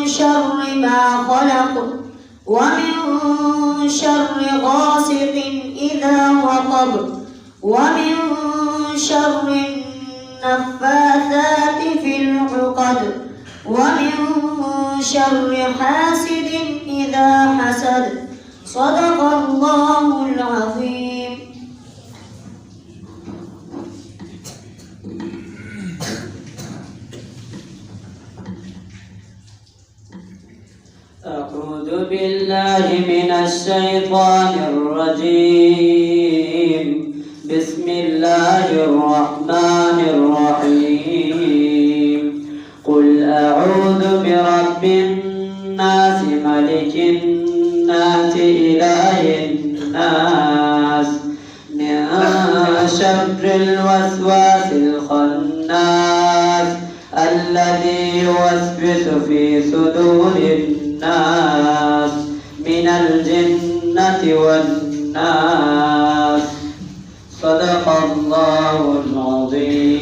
شر ما خلق ومن شر غاسق إذا وقب ومن شر النفاثات في العقد ومن شر حاسد إذا حسد. صدق الله العظيم. أعوذ بالله من الشيطان الرجيم. بسم الله الرحمن الرحيم. قل أعوذ برب الناس ملك الناس إله الناس من شر الوسواس الخناس الذي يوسوس في صدور الناس من الجنة والناس. صدق الله العظيم.